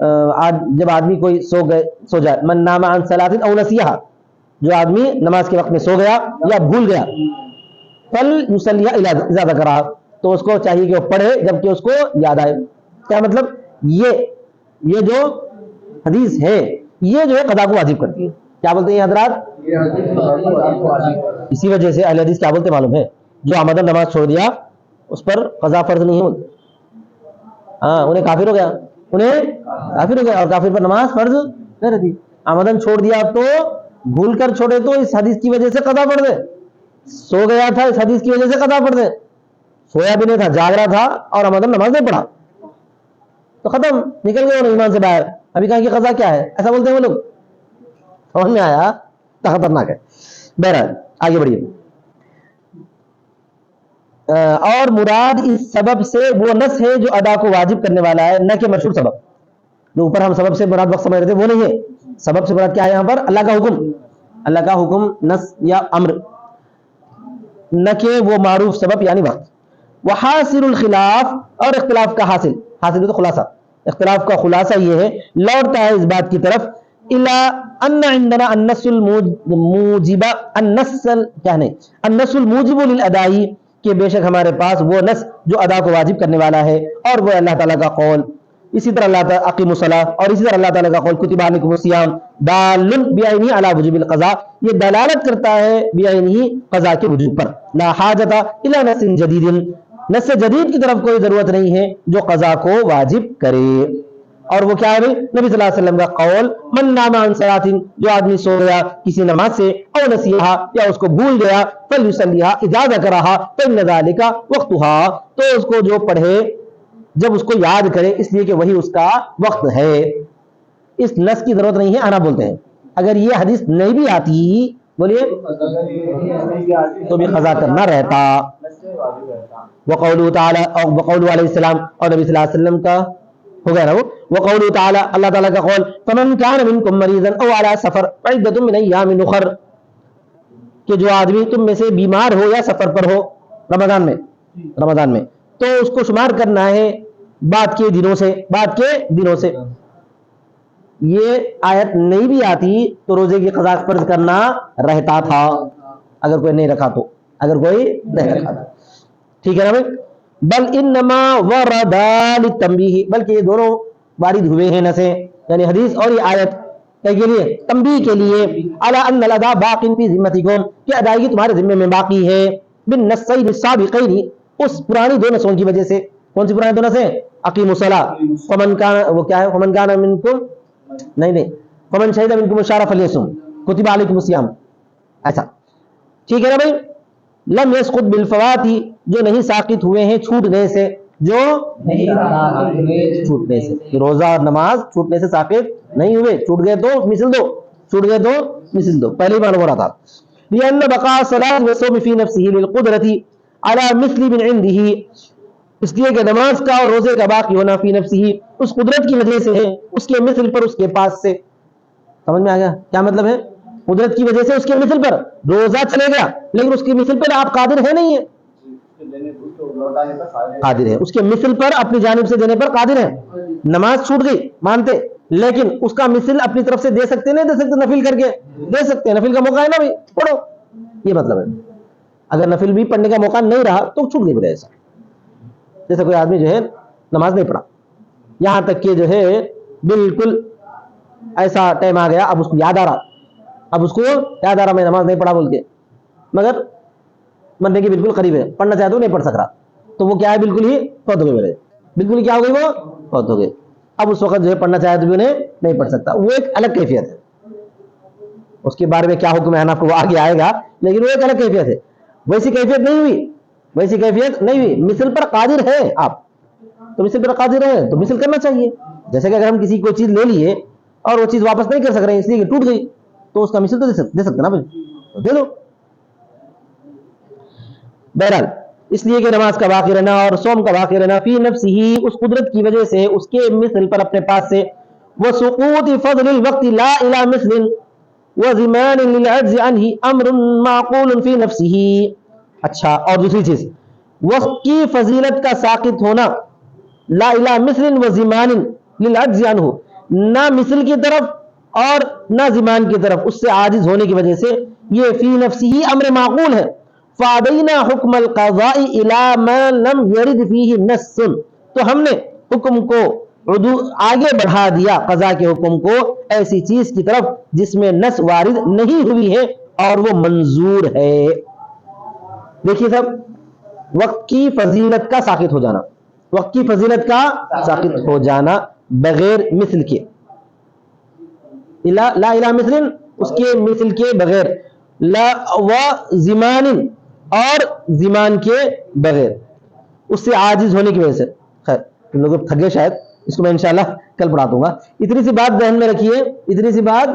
جب آدمی کوئی سو جائے، من نام عن صلاۃ او نسیہا، جو آدمی نماز کے وقت میں سو گیا یا بھول گیا، فلیصلی اذا ذکرہا، تو اس کو چاہیے کہ وہ پڑھے جبکہ اس کو یاد آئے۔ کیا مطلب؟ یہ جو حدیث ہے یہ جو ہے قضا کو واجب کرتی ہے۔ کیا بولتے ہیں حضرات؟ اسی وجہ سے اہل حدیث کیا بولتے معلوم ہے؟ جو عمدن نماز چھوڑ دیا اس پر قضا فرض نہیں ہوتی، ہاں انہیں کافر ہو گیا، اور کافر پر نماز فرض نہیں رہتی۔ عمدن چھوڑ دیا تو بھول کر چھوڑے تو اس حدیث کی وجہ سے قضا پڑھ دے، سو گیا تھا اس حدیث کی وجہ سے قضا پڑھ دے، سویا بھی نہیں تھا جاگ رہا تھا اور عمدن نماز نہیں پڑھا تو ختم، نکل گئے ایمان سے باہر، ابھی کہاں کی قضا کیا ہے، ایسا بولتے ہیں وہ لوگ۔ سمجھ میں آیا؟ خطرناک ہے۔ بہرحال آگے بڑھیے۔ اور مراد اس سبب سے وہ نص ہے جو ادا کو واجب کرنے والا ہے، نہ کہ مشہور سبب۔ جو اوپر ہم سبب سے مراد وقت سمجھ رہے تھے وہ نہیں ہے، سبب سے مراد کیا ہے یہاں پر؟ اللہ کا حکم، اللہ کا حکم نص یا امر، نہ کہ وہ معروف سبب یعنی وقت۔ وحاصل الخلاف، اور اختلاف کا حاصل تو خلاصہ، اختلاف کا خلاصہ یہ ہے، لوٹتا ہے اس بات کی طرف، الا ان عندنا النص الموجب النص الموجب للادائی، کہ بے شک ہمارے پاس وہ نص جو ادا کو واجب کرنے والا ہے، اور وہ اللہ تعالیٰ کا قول، اسی طرح اللہ تعالیٰ اقیموا الصلاۃ، اور اسی طرح اللہ تعالیٰ کا قول کتب علیکم الصیام، دال بعینہ علی وجوب القضاء، یہ دلالت کرتا ہے بعینہ قضاء کے وجوب پر، لا حاجۃ الی نص جدید، نص جدید کی طرف کوئی ضرورت نہیں ہے جو قضاء کو واجب کرے۔ اور وہ کیا ہے بھائی؟ نبی صلی اللہ علیہ وسلم کا قول، من نام عن صلاۃ، جو آدمی سو گیا کسی نماز سے، او نسیہا، یا اس کو بھول گیا، فلیصلیھا اذا ذکرہا فإن ذلک وقتھا، تو اس کو جو پڑھے جب اس کو یاد کرے، اس لیے کہ وہی اس کا وقت ہے۔ اس نص کی ضرورت نہیں ہے آنا بولتے ہیں، اگر یہ حدیث نہیں بھی آتی بولیے تو بھی قضا کرنا رہتا۔ وقولہ تعالی، اور وقولہ علیہ السلام، اور نبی صلی اللہ علیہ وسلم کا ہو گیا نا وہ، وقولہ تعالی، اللہ تعالیٰ کا قول، فمن کان منکم مریضا او علی سفر فعدۃ من ایام اخر، کہ جو آدمی تم میں سے بیمار ہو یا سفر پر ہو رمضان میں تو اس کو شمار کرنا ہے بعد کے دنوں سے۔ یہ آیت نہیں بھی آتی تو روزے کی قضا فرض کرنا رہتا تھا، اگر کوئی نہیں رکھا تو، ٹھیک ہے نا بھائی؟ بل انما وردا للتنبیہ، بلکہ یہ دونوں وارد ہوئے ہیں نصیں، یعنی حدیث اور یہ آیت کے لیے تنبیہ کے لیے، علی ان الادا باق فی ذمتکم، کہ ادائیگی تمہارے ذمے میں باقی ہے، بالنصین السابقین، اس پرانی دو نصوں کی وجہ سے۔ کون سی پرانی دو نصیں؟ اقیموا الصلاۃ، فمن کان، وہ کیا ہے؟ فمن کان منکم، نہیں فمن شہد منکم الشہر فلیصم، کتب علیکم الصیام، ایسا ٹھیک ہے نا بھائی؟ لم یسقط بالفوات، جو نہیں ساقط ہوئے ہیں چھوٹنے سے، روزہ اور نماز چھوٹنے سے ساقط نہیں ہوئے، چھوٹ گئے تو مثل دو، پہلے ہی معلوم ہو رہا تھا۔ لأن بقاء الصلاة والصوم في نفسه للقدرة على مثل من عنده، اس لیے کہ نماز کا اور روزے کا باقی ہونا فی نفسه، اس قدرت کی وجہ سے ہے، اس کے مثل پر، اس کے پاس سے۔ سمجھ میں آ گیا کیا مطلب ہے؟ قدرت کی وجہ سے اس کے مثل پر روزہ چلے گیا، لیکن اس کے مثل پر آپ قادر ہے نہیں ہے، قادر ہے اس کے مثل پر، اپنی جانب سے دینے پر قادر ہے۔ نماز چھوٹ گئی مانتے، لیکن اس کا مثل اپنی طرف سے دے سکتے نہیں دے سکتے، نفل کر کے دے سکتے ہیں، نفل کا موقع ہے نا بھائی، پڑھو، یہ مطلب ہے۔ اگر نفل بھی پڑھنے کا موقع نہیں رہا تو چھوٹ گئی بولے، ایسا جیسے کوئی آدمی جو ہے نماز نہیں پڑھا، یہاں تک کہ جو ہے بالکل ایسا ٹائم آ گیا، اب اس کو یاد آ رہا میں نماز نہیں پڑھا بول کے، مگر مرنے کے بالکل قریب ہے، پڑھنا چاہے تو نہیں پڑھ سک رہا، تو وہ کیا ہے؟ بالکل ہی فوت ہو گئے میرے، بالکل ہی کیا ہو گئی؟ وہ فوت ہو گئے۔ اب اس وقت جو ہے پڑھنا چاہے تو بھی انہیں نہیں پڑھ سکتا، وہ ایک الگ کیفیت ہے، اس کے بارے میں کیا حکم ہے آپ کو آگے آئے گا، لیکن وہ ایک الگ کیفیت ہے۔ ویسی کیفیت نہیں ہوئی، مثل پر قادر ہے آپ تو، مثل پر قادر ہے تو مثل کرنا چاہیے۔ جیسے کہ اگر ہم کسی کوئی چیز لے لیے اور وہ چیز واپس نہیں کر سک رہے ہیں اس لیے کہ ٹوٹ گئی، تو اس کا مثل تو دے سکتے نا بھائی، دے دو۔ بہرحال اس لیے کہ نماز کا باقی رہنا اور صوم کا باقی رہنا فی نفسہ، اس قدرت کی وجہ سے، اس کے مثل پر اپنے پاس سے، وسقوط فضل الوقت لا الى مثل وزمان للعجز عنہ امر معقول فی نفسہ۔ اچھا، اور دوسری چیز، وقت کی فضیلت کا ساقط ہونا، لا الى مثل وزمان للعجز عنہ، نہ مثل کی طرف اور نہ زمان کی طرف اس سے عاجز ہونے کی وجہ سے یہ فی نفسی امر معقول ہے. فَعَدَيْنَا حُكْمَ الْقَضَاءِ إِلَى مَا لَمْ يَرِدْ فِيهِ نَصٌّ، تو ہم نے حکم کو آگے بڑھا دیا، قضا کے حکم کو ایسی چیز کی طرف جس میں نص وارد نہیں ہوئی ہے اور وہ منظور ہے. دیکھیے صاحب، وقت کی فضیلت کا ساقط ہو جانا، وقت کی فضیلت کا ساقط ہو جانا بغیر مثل کے، لا الہ مثل، اس کے مثل کے بغیر، لا و زمان، اور زمان کے بغیر، اس سے عاجز ہونے کی وجہ سے. خیر تم لوگ تھک گئے شاید، اس کو میں انشاءاللہ کل پڑھا دوں گا. اتنی سی بات ذہن میں رکھیے، اتنی سی بات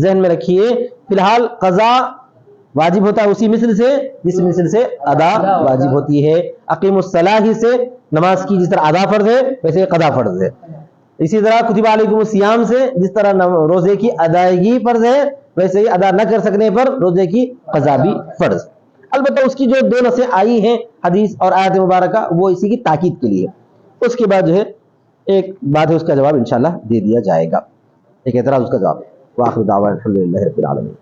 ذہن میں رکھیے. فی الحال قضا واجب ہوتا ہے اسی مثل سے جس مثل سے ادا واجب ہوتی ہے. اقیم الصلاۃ سے نماز کی جس طرح ادا فرض ہے ویسے قضا فرض ہے. اسی طرح کتب علیکم الصیام سے جس طرح روزے کی ادائیگی فرض ہے ویسے ہی ادا نہ کر سکنے پر روزے کی قضا بھی فرض. البتہ اس کی جو دو نصیں آئی ہیں حدیث اور آیت مبارکہ وہ اسی کی تاکید کے لیے. اس کے بعد جو ہے ایک بات ہے اس کا جواب انشاءاللہ دے دیا جائے گا، ایک اعتراض اس کا جواب. واخر دعوانا الحمدللہ رب العالمین.